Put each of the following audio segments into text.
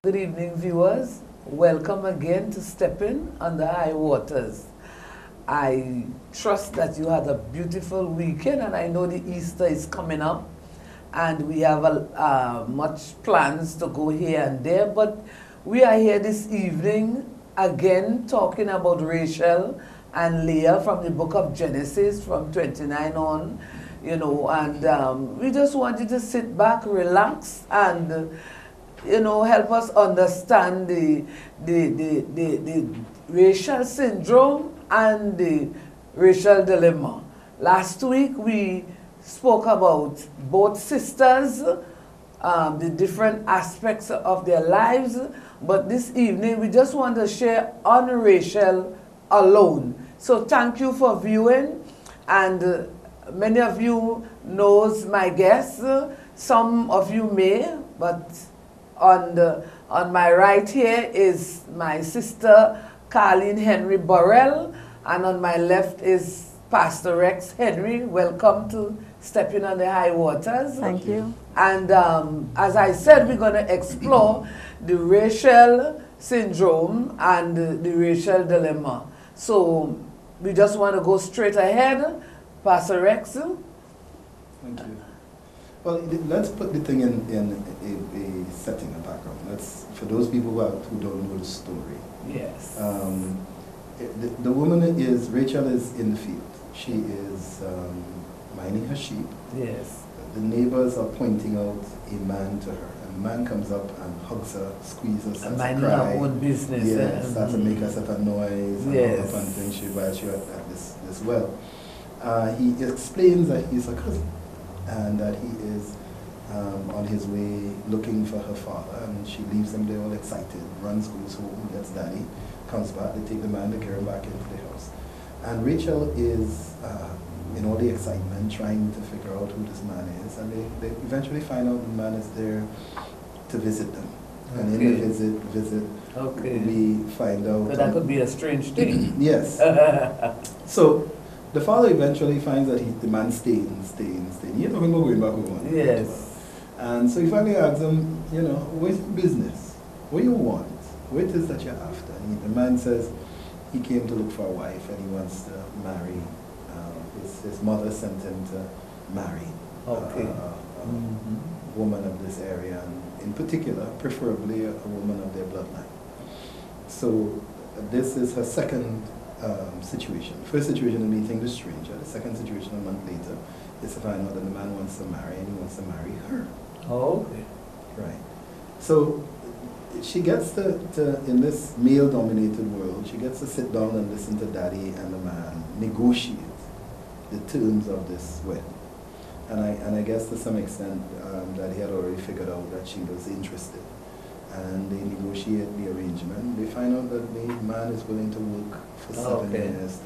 Good evening, viewers. Welcome again to Stepping on the High Waters. I trust that you had a beautiful weekend, and I know the Easter is coming up, and we have much plans to go here and there, but we are here this evening again talking about Rachel and Leah from the book of Genesis from 29 on, you know, and we just want you to sit back, relax, and you know, help us understand the racial syndrome and the racial dilemma. Last week we spoke about both sisters, the different aspects of their lives, but this evening we just want to share on Rachel alone. So thank you for viewing, and many of you knows my guests, some of you may, but on my right here is my sister Carleen Henry Burrell, and on my left is Pastor Rex Henry. Welcome to Stepping on the High Waters. Thank you. And as I said, we're going to explore the racial syndrome and the racial dilemma. So we just want to go straight ahead. Pastor Rex. Thank you. Well, let's put the thing in a setting, a background. Let's, for those people who don't know the story. Yes. The woman is, Rachel is in the field. She is minding her sheep. Yes. The neighbors are pointing out a man to her. And the man comes up and hugs her, squeezes her, starts to cry. Minding her own business. Yeah, starts to make a certain noise. Yes. And things while she's at this well. He explains that he's a cousin, and that he is on his way looking for her father, and she leaves him there all excited, runs, goes home, gets daddy, comes back, they take the man, they carry him back into the house. And Rachel is, in all the excitement, trying to figure out who this man is, and they eventually find out the man is there to visit them. Okay. And in the visit, okay, we find out... So that could be a strange thing. Yes. So, the father eventually finds that the man staying. You know, we're going back home. Yes. And so he finally asks him, you know, what's your business? What do you want? What it is that you're after? And the man says he came to look for a wife and he wants to marry. His mother sent him to marry a woman of this area, and in particular, preferably a woman of their bloodline. So this is her second situation. First situation of meeting the stranger. The second situation a month later is to find out that the man wants to marry, and he wants to marry her. Oh, okay. Right. So she gets to in this male-dominated world, she gets to sit down and listen to daddy and the man negotiate the terms of this wedding. And I guess to some extent that he had already figured out that she was interested. And they negotiate the arrangement. They find out that the man is willing to work for 7 years.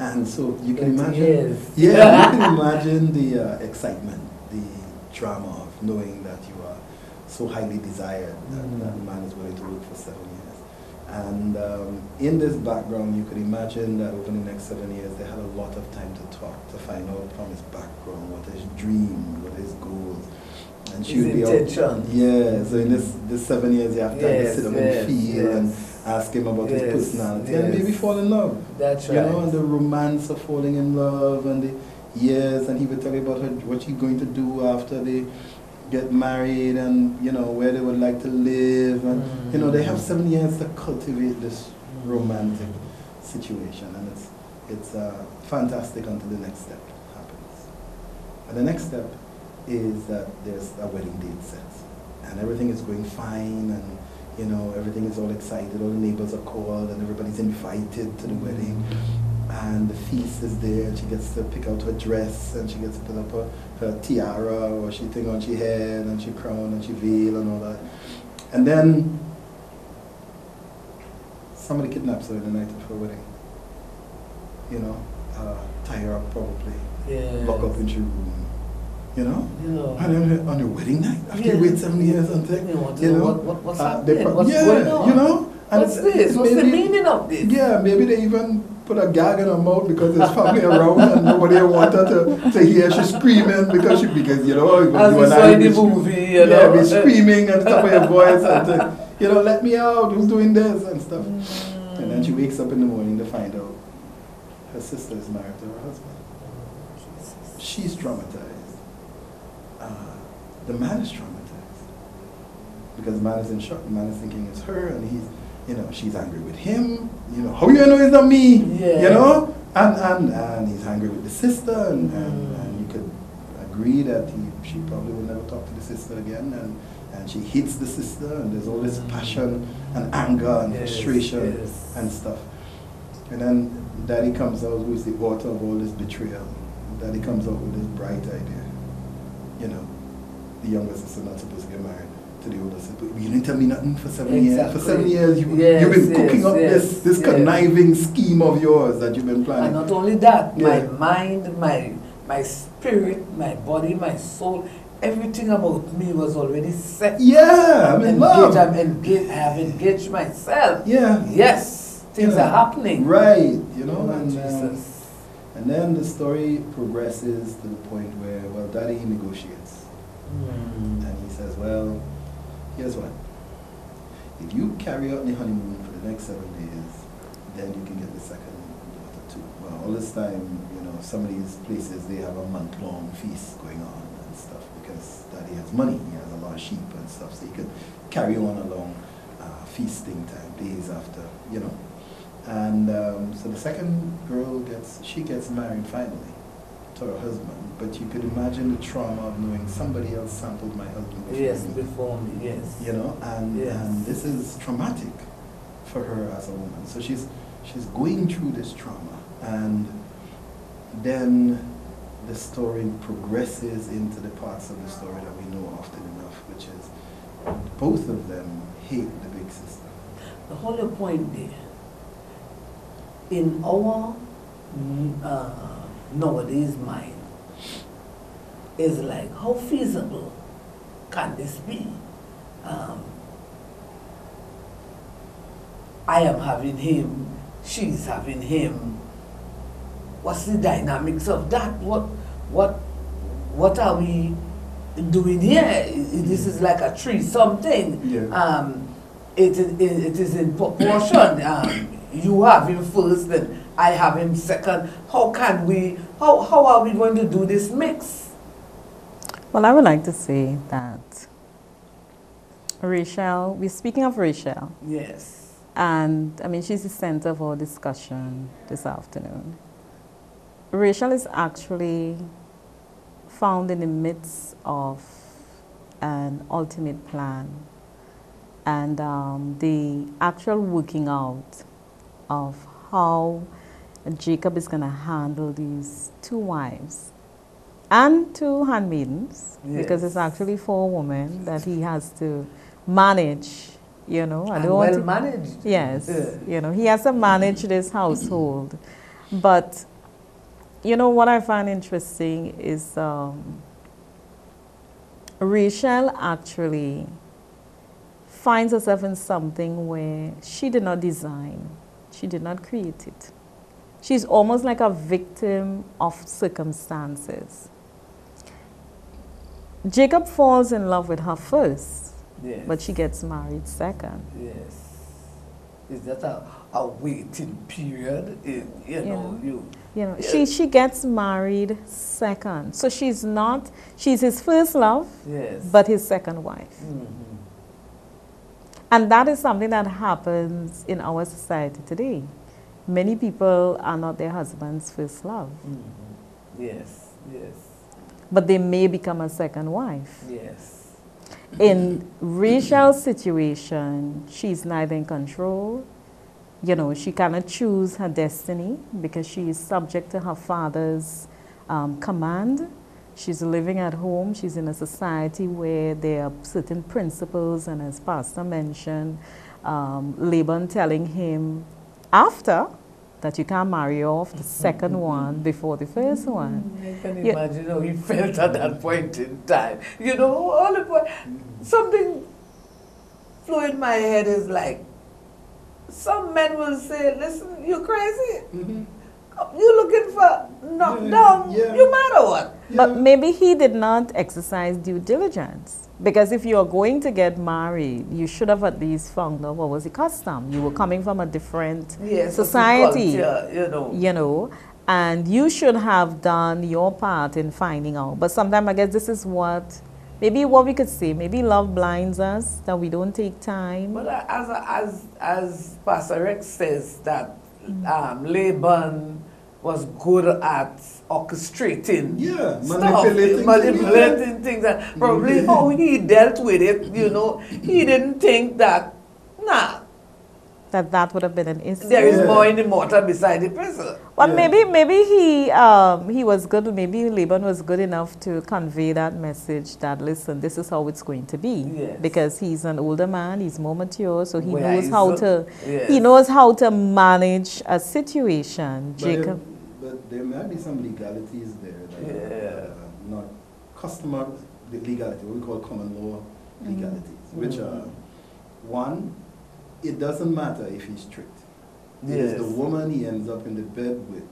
And so you can imagine, you can imagine the excitement, the drama of knowing that you are so highly desired that the man is willing to work for 7 years. And in this background, you could imagine that over the next 7 years, they had a lot of time to talk, to find out from his background, what his dream, what his goals. And she would be intention. Yeah, so in this 7 years, you have time to sit down and feel and ask him about his personality and maybe fall in love. That's right. You know, and the romance of falling in love and the years, and he would tell you about what she's going to do after they get married, and you know where they would like to live, and you know they have 7 years to cultivate this romantic situation, and it's fantastic until the next step happens. And the next step is that there's a wedding date set, and everything is going fine, and you know everything is all excited. All the neighbors are called, and everybody's invited to the wedding. And the feast is there, and she gets to pick out her dress, and she gets to put up her tiara, or she thing on she head, and she crown, and she veil, and all that. And then somebody kidnaps her in the night of her wedding. You know, tie her up probably, lock up in her room. You know? And then on your wedding night, after you wait 7 years and things, you know, what's happening? What's going on? You know? And what's this? What's the meaning of this? Yeah, maybe they even put a gag in her mouth because there's family around and nobody want her to hear she screaming because you know, as we saw in the movie, you know. Yeah, be screaming and top of your voice and you know, let me out, who's doing this and stuff. And then she wakes up in the morning to find out her sister is married to her husband. She's traumatized. The man is traumatized. Because the man is in shock, the man is thinking it's her and he's, you know, she's angry with him, you know, how you know it's not me, you know? And he's angry with the sister and you could agree that she probably will never talk to the sister again and she hates the sister and there's all this passion and anger and frustration and stuff. And then Daddy comes out, who is the author of all this betrayal. Daddy comes out with this bright idea. You know, the younger sister not supposed to get married to the older sister. You didn't tell me nothing for 7 years. For 7 years, you've been cooking up this conniving scheme of yours that you've been planning. And not only that, my mind, my spirit, my body, my soul, everything about me was already set. Yeah, I'm in love. I have engaged myself. Yeah. Yes, things are happening. Right, you know, and then the story progresses to the point where, well, Daddy negotiates. And he says, well, here's what. If you carry out the honeymoon for the next 7 days, then you can get the second daughter too. Well, all this time, you know, some of these places, they have a month-long feast going on and stuff because Daddy has money. He has a lot of sheep and stuff, so he can carry on along feasting time, days after, you know. And so the second girl gets married finally to her husband. But you could imagine the trauma of knowing somebody else sampled my husband before me. Yes. You know, and this is traumatic for her as a woman. So she's going through this trauma, and then the story progresses into the parts of the story that we know often enough, which is both of them hate the big sister. The whole point there, in our nowadays mind, is like, how feasible can this be? I am having him, she's having him. What's the dynamics of that? What are we doing here? This is like a threesome thing. Yeah. It is in proportion. You have him first, then I have him second. How are we going to do this mix? Well, I would like to say that Rachel, we're speaking of Rachel. Yes. And I mean, she's the center of our discussion this afternoon. Rachel is actually found in the midst of an ultimate plan and the actual working out of how Jacob is going to handle these 2 wives and 2 handmaidens, because it's actually 4 women that he has to manage, you know. I don't want to managed. Yes, you know, he has to manage this household. But, you know, what I find interesting is Rachel actually finds herself in something where she did not design, she did not create it. She's almost like a victim of circumstances. Jacob falls in love with her first, but she gets married second. Yes. Is that a waiting period? She gets married second. So she's his first love, but his second wife. And that is something that happens in our society today. Many people are not their husband's first love. Yes, yes. But they may become a second wife. Yes. In Rachel's situation, she's neither in control. You know, she cannot choose her destiny because she is subject to her father's command. She's living at home. She's in a society where there are certain principles, and as Pastor mentioned, Laban telling him after that you can't marry off the second one before the first one. I can imagine how he felt at that point in time. You know, all the point, something flew in my head is like, some men will say, listen, you crazy? Mm-hmm. You looking for knockdown? Yeah. You matter what? But maybe he did not exercise due diligence. Because if you're going to get married, you should have at least found out what was the custom. You were coming from a different society, culture, you know, and you should have done your part in finding out. But sometimes I guess this is maybe what we could say, maybe love blinds us, that we don't take time. But as Pastor Rex says, that Laban was good at orchestrating manipulating things, and probably how he dealt with it, he didn't think that, that would have been an issue. There is more in the mortar beside the pestle. Well, maybe he was good. Maybe Laban was good enough to convey that message that, listen, this is how it's going to be. Yes. Because he's an older man, he's more mature, so he Wiser. knows how to manage a situation. Jacob. But there might be some legalities there that are not customer legality, what we call common law legalities, which are, one, it doesn't matter if he's tricked. It is the woman he ends up in the bed with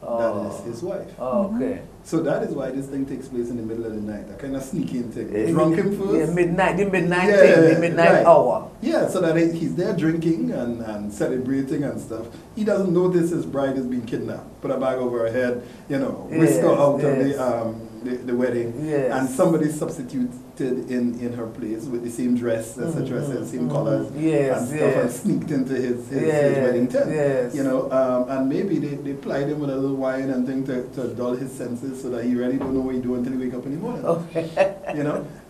that is his wife. Oh, okay. So that is why this thing takes place in the middle of the night. That kind of sneaking thing. Drunk him first. Yeah, the midnight hour. Yeah, so that he's there drinking and celebrating and stuff. He doesn't notice his bride is being kidnapped. Put a bag over her head, whisk her out of the wedding, and somebody substituted in her place with the same dress, etc., same colors, and stuff, and sneaked into his wedding tent. And maybe they plied him with a little wine and thing to dull his senses so that he really don't know what he's doing until he wake up in the morning. Okay.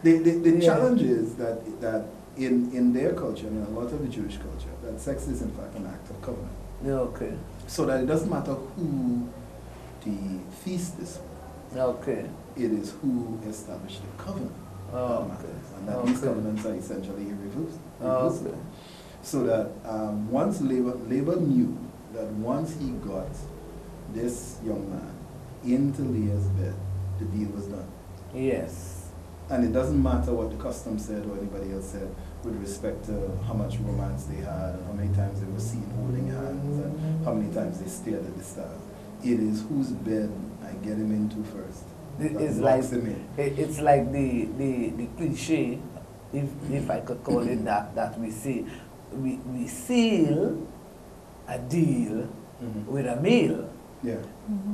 The challenge is that in their culture, and a lot of the Jewish culture, that sex is in fact an act of covenant. Okay. So that it doesn't matter who the feast is for. Okay. It is who established the covenant. And that these covenants are essentially irreversible. So that once Laban knew that once he got this young man into Leah's bed, the deal was done. Yes. And it doesn't matter what the custom said or anybody else said with respect to how much romance they had and how many times they were seen holding hands and how many times they stared at the stars. It is whose bed I get him into first. It's like the cliche, if I could call it that we say, we seal a deal with a meal. Yeah.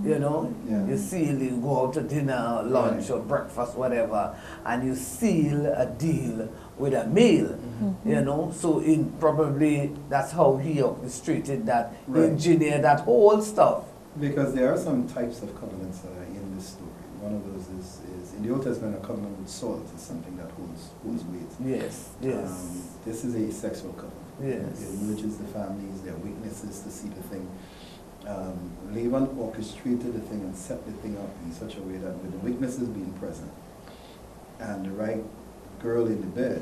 You seal, you go out to dinner, lunch, or breakfast, whatever, and you seal a deal with a meal. So probably that's how he orchestrated that, engineered that whole stuff. Because there are some types of covenants in this story. One of those is in the Old Testament, a covenant with salt is something that holds weight. Yes. This is a sexual covenant. Yes. It merges the families, their witnesses to see the thing. Laban orchestrated the thing and set the thing up in such a way that with the witnesses being present and the right girl in the bed,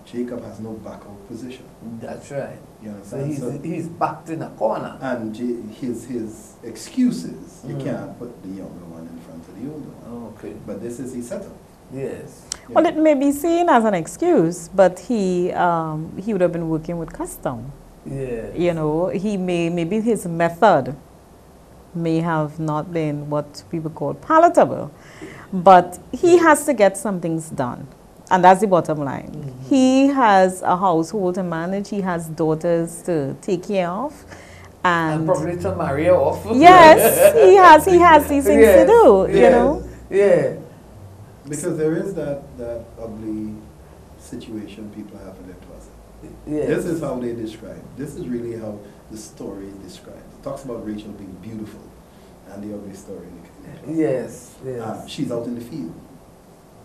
Jacob has no backup position. That's right. You understand? So he's backed in a corner. And his excuses, you can't put the younger one in front of the older one. Okay. But this is a setup. Yes. Well, it may be seen as an excuse, but he would have been working with custom. Yeah. Maybe his method may have not been what people call palatable, but he has to get some things done. And that's the bottom line. He has a household to manage. He has daughters to take care of. And probably to marry off. Yes, he has these things to do, Yeah. Because there is that ugly situation people have in their closet. Yes. This is how they describe. This is really how the story is described. It talks about Rachel being beautiful and the ugly story in the closet. Yes. She's out in the field.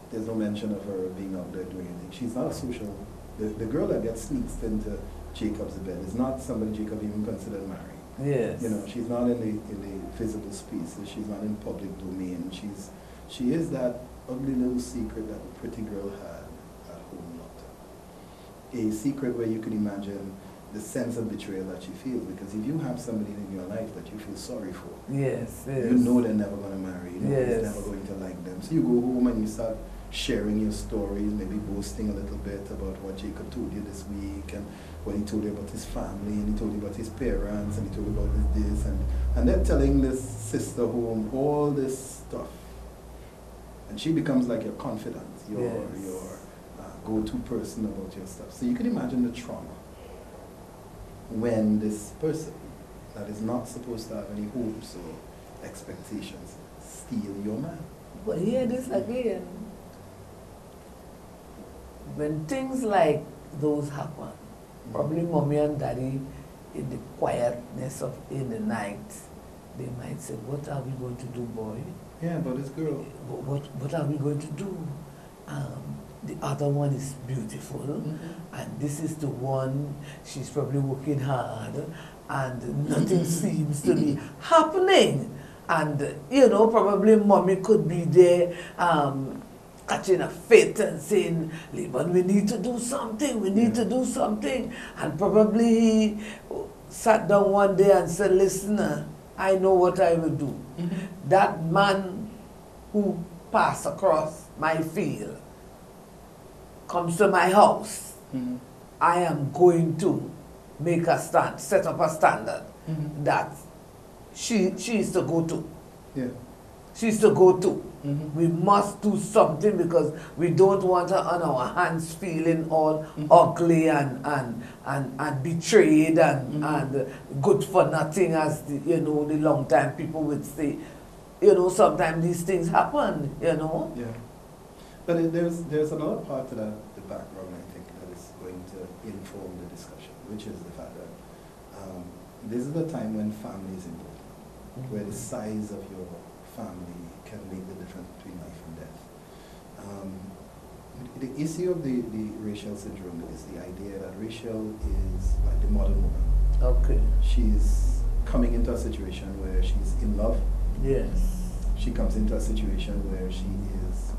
There's no mention of her being out there doing anything. She's not a social... The girl that gets sneaked into Jacob's bed is not somebody Jacob even considered marrying. Yes. She's not in the visible space. She's not in public domain. She is that ugly little secret that the pretty girl had at home locked up. A secret where you can imagine the sense of betrayal that she feels, because if you have somebody in your life that you feel sorry for, yes. you know they're never going to marry, you know it's never going to like them. So you go home and you start sharing your stories, maybe boasting a little bit about what Jacob told you this week, and when he told you about his family, and he told you about his parents, and he told you about this, and they're telling this sister home all this stuff. And she becomes like your confidant, your go-to person about your stuff. So you can imagine the trauma when this person that is not supposed to have any hopes or expectations steal your man. But hear this again. When things like those happen, probably mommy and daddy, in the quietness of in the night, they might say, "What are we going to do, boy?" Yeah, but this girl. What are we going to do? The other one is beautiful, and this is the one, she's probably working hard, and nothing seems to be happening. And, you know, probably mommy could be there catching a fit and saying, "Laban, we need to do something, we need to do something." And probably he sat down one day and said, "Listen, I know what I will do. That man who passed across my field comes to my house. I am going to make a stand, set up a standard that she is to go to. Yeah. She's to go to. We must do something because we don't want her on our hands feeling all ugly and betrayed and good for nothing, as the, you know, the long time people would say. You know, sometimes these things happen, you know. Yeah. But there's another part to that, the background, I think, that is going to inform the discussion, which is the fact that this is the time when family is important, where the size of your family can make the difference between life and death. The issue of the Rachel syndrome is the idea that Rachel is like the modern woman. Okay. She's coming into a situation where she's in love. Yes. She comes into a situation where she is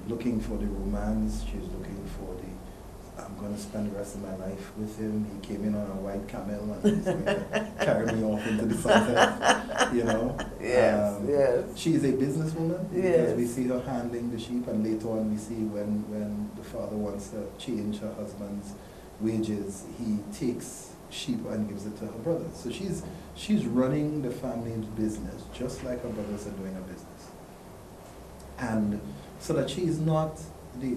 looking for the romance. She's looking for the, I'm going to spend the rest of my life with him. He came in on a white camel and he's going to carry me off into the sunset, you know. Yes, yes. She is a businesswoman, yes, because we see her handling the sheep, and later on we see when the father wants to change her husband's wages, he takes sheep and gives it to her brother. So she's running the family's business just like her brothers are doing her business. And so that she is not the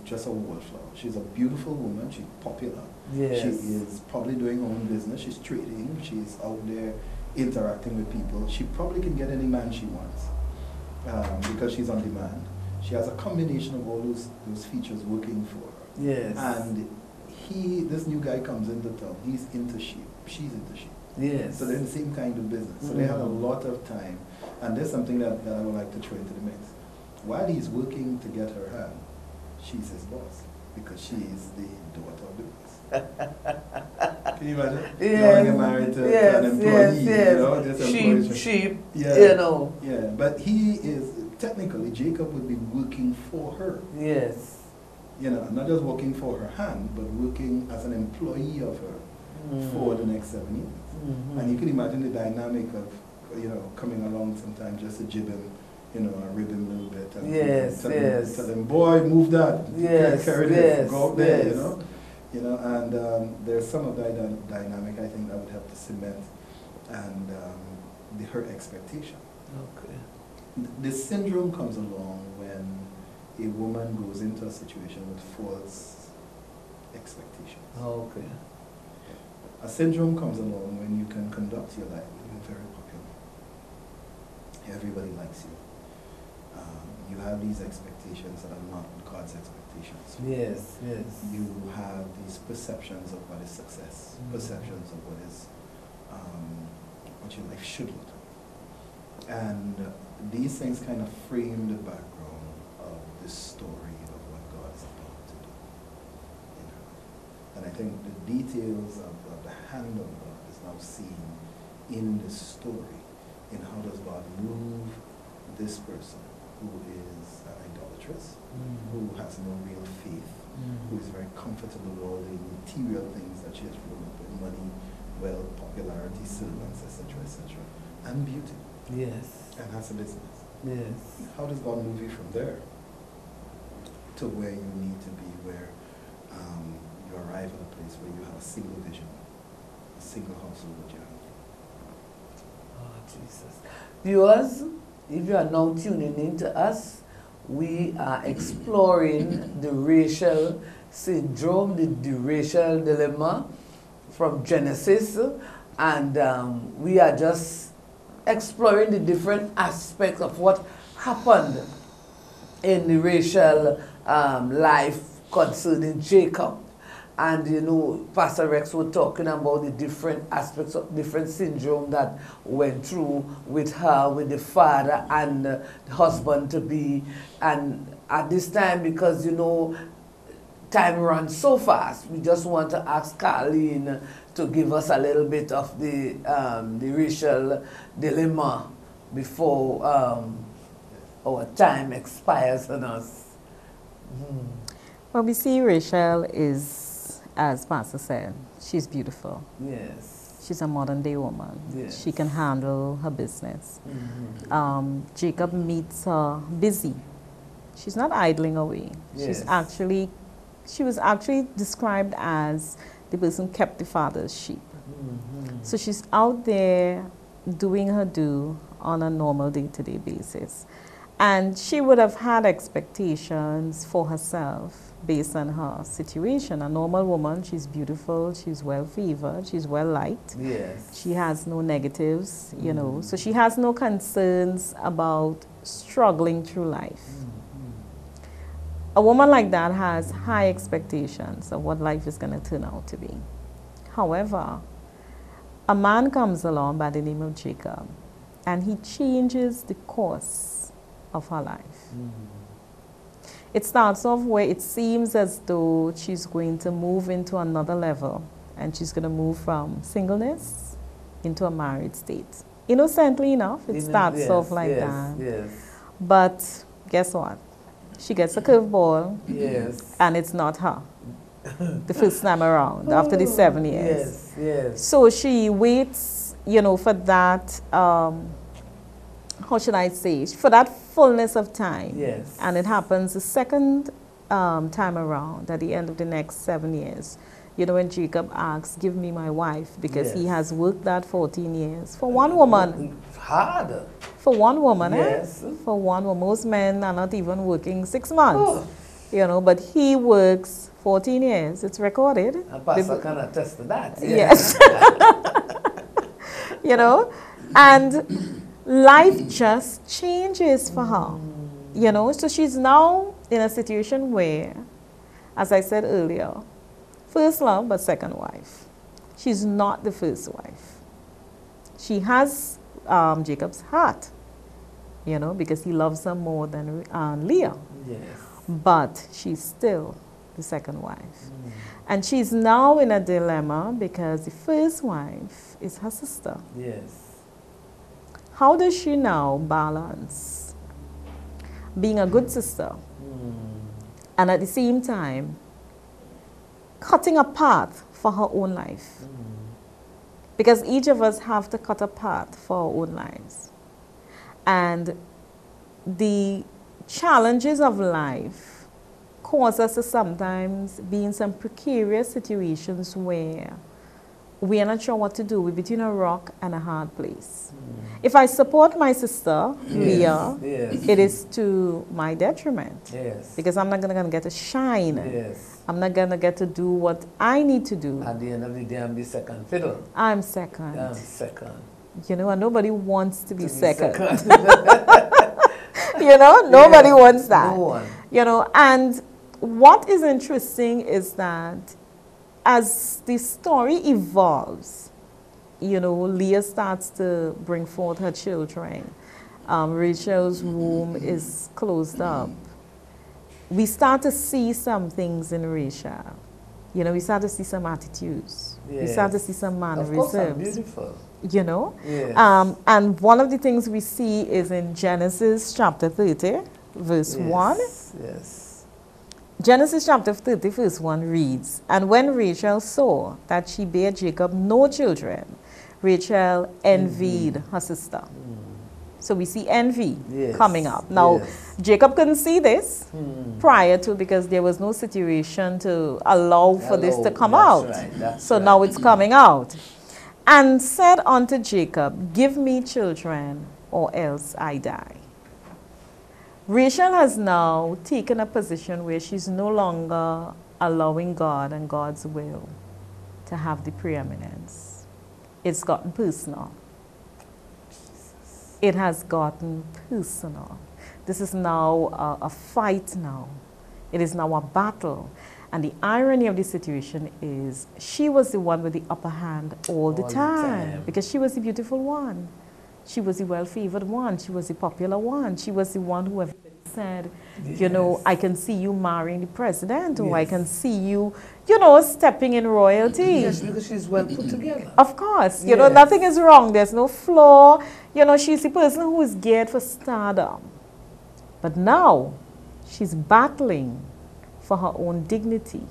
just a wallflower. She's a beautiful woman, she's popular. Yes. She is probably doing her own business, she's trading, she's out there interacting with people. She probably can get any man she wants because she's on demand. She has a combination of all those features working for her. Yes. And this new guy comes into town, he's into sheep, she's into sheep. Yes. So they're in the same kind of business. So they have a lot of time. And there's something that I would like to throw into the mix. While he's working to get her hand, she's his boss, because she is the daughter of the boss. Can you imagine? Yes. You want to get married to an employee, you know? Just Sheep, yeah. You know. Yeah, but he is, technically, Jacob would be working for her. Yes. You know, not just working for her hand, but working as an employee of her for the next 7 years. And you can imagine the dynamic of, you know, coming along sometimes just to jib him, you know, and rib him a little bit. And tell him, boy, move that. Yes, carry yes, this, go up there, yes. You know, and there's some of that dynamic I think that would help to cement and her expectation. Okay. The syndrome comes along when a woman goes into a situation with false expectations. Okay. A syndrome comes along when you can conduct your life, you're very popular. Everybody likes you. You have these expectations that are not God's expectations. Yes, yes. You have these perceptions of what is success, perceptions of what is what your life should look like. And these things kind of frame the background of this story of what God is about to do in her life. And I think the details of the hand of God is now seen in this story, in how does God move this person who is an idolatress, who has no real faith, who is very comfortable with all the material things that she has grown up with, money, wealth, popularity, servants, etc., etc., and beauty. Yes. And has a business. Yes. How does God move you from there to where you need to be, where you arrive at a place where you have a single vision, a single household that you have? Oh, Jesus. Viewers, if you are now tuning in to us, we are exploring the racial syndrome, the racial dilemma from Genesis, and we are just exploring the different aspects of what happened in the racial life concerning Jacob. And you know, Pastor Rex was talking about the different aspects of different syndrome that went through with her, with the father and the husband to be. And at this time, because you know, time runs so fast, we just want to ask Carleen to give us a little bit of the racial dilemma before our time expires on us. Well, we see Rachel is, as Pastor said, she's beautiful. Yes. She's a modern day woman. Yes. She can handle her business. Jacob meets her busy. She's not idling away. Yes. She was actually described as the person who kept the father's sheep. So she's out there doing her due on a normal day-to-day basis. And she would have had expectations for herself based on her situation. A normal woman, she's beautiful, she's well-favored, she's well-liked. Yes. She has no negatives, you know. So she has no concerns about struggling through life. A woman like that has high expectations of what life is going to turn out to be. However, a man comes along by the name of Jacob, and he changes the course of her life. It starts off where it seems as though she's going to move into another level, and she's going to move from singleness into a married state. Innocently enough, it starts off like that. Yes. But guess what? She gets a curveball, Yes. and it's not her. The first time around, after the 7 years. Yes, yes. So she waits, you know, for that, how should I say, for that fullness of time. Yes. And it happens the second time around, at the end of the next 7 years. You know, when Jacob asks, give me my wife, because he has worked that 14 years. For one woman. Hard. For one woman, Yes. For one woman. Most men are not even working 6 months. Oh. You know, but he works 14 years. It's recorded. And Pastor can attest to that. Yes. You know, and life just changes for her. You know, so she's now in a situation where, as I said earlier, first love but second wife. She's not the first wife. She has Jacob's heart, you know, because he loves her more than Leah. Yes. But she's still the second wife. And she's now in a dilemma because the first wife is her sister. Yes. How does she now balance being a good sister and at the same time cutting a path for her own life? Because each of us have to cut a path for our own lives. And the challenges of life cause us to sometimes be in some precarious situations where we are not sure what to do. We're between a rock and a hard place. If I support my sister, Leah, it is to my detriment. Yes. Because I'm not going to get to shine. Yes. I'm not going to get to do what I need to do. At the end of the day, I'm the second fiddle. I'm second. I'm second. You know, and nobody wants to be second. second. You know, nobody wants that. No one. You know, and what is interesting is that as the story evolves, you know, Leah starts to bring forth her children. Rachel's womb is closed up. We start to see some things in Rachel. You know, we start to see some attitudes. Yes. We start to see some mannerisms. Of course, I'm beautiful. You know? Yes. And one of the things we see is in Genesis chapter 30, verse 1. Yes. Genesis chapter 30, verse 1 reads, "And when Rachel saw that she bare Jacob no children, Rachel envied her sister." So we see envy Yes. coming up. Now, Yes. Jacob couldn't see this prior to, because there was no situation to allow for this to come out. So now it's coming out. And said unto Jacob, give me children, or else I die. Rachel has now taken a position where she's no longer allowing God and God's will to have the preeminence. It's gotten personal. It has gotten personal. This is now a fight now. It is now a battle. And the irony of the situation is she was the one with the upper hand all the time, because she was the beautiful one. She was the well-favored one. She was the popular one. She was the one who everybody said, you know, I can see you marrying the president, or I can see you, you know, stepping in royalty. Yes, because she's well put together. Of course. You know, nothing is wrong. There's no flaw. You know, she's the person who is geared for stardom. But now, she's battling for her own dignity.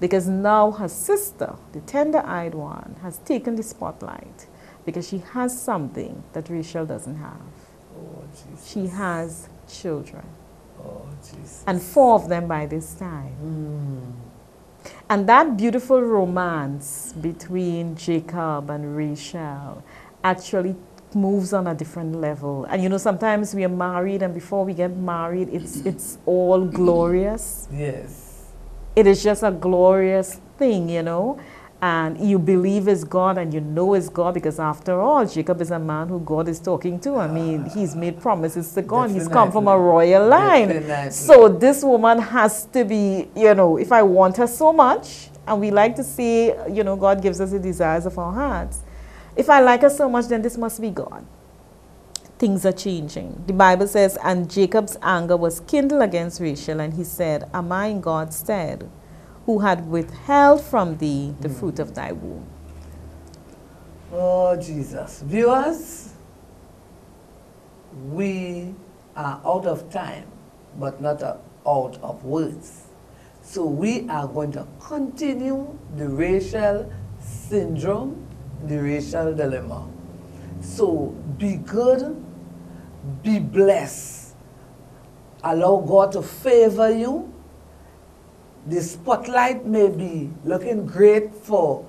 Because now her sister, the tender-eyed one, has taken the spotlight. Because she has something that Rachel doesn't have. Oh, Jesus. She has children. Oh, Jesus. And 4 of them by this time. And that beautiful romance between Jacob and Rachel actually moves on a different level. And you know, sometimes we are married, and before we get married, it's all glorious. Yes. It is just a glorious thing, you know. And you believe is God, and you know is God, because after all, Jacob is a man who God is talking to. I mean, he's made promises to God. He's come from a royal line. Definitely. So this woman has to be, you know, if I want her so much, and we like to see, you know, God gives us the desires of our hearts. If I like her so much, then this must be God. Things are changing. The Bible says, and Jacob's anger was kindled against Rachel, and he said, am I in God's stead, who had withheld from thee the fruit of thy womb? Oh, Jesus. Viewers, we are out of time, but not out of words. So we are going to continue the racial syndrome, the racial dilemma. So be good, be blessed. Allow God to favor you. The spotlight may be looking great for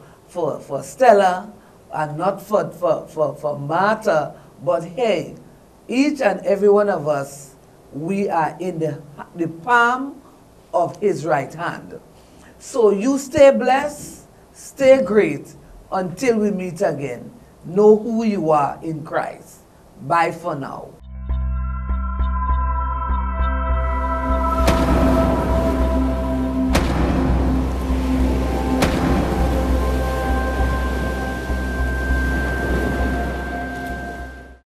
Stella and not for Martha, but hey, each and every one of us, we are in the palm of his right hand. So you stay blessed, stay great until we meet again. Know who you are in Christ. Bye for now.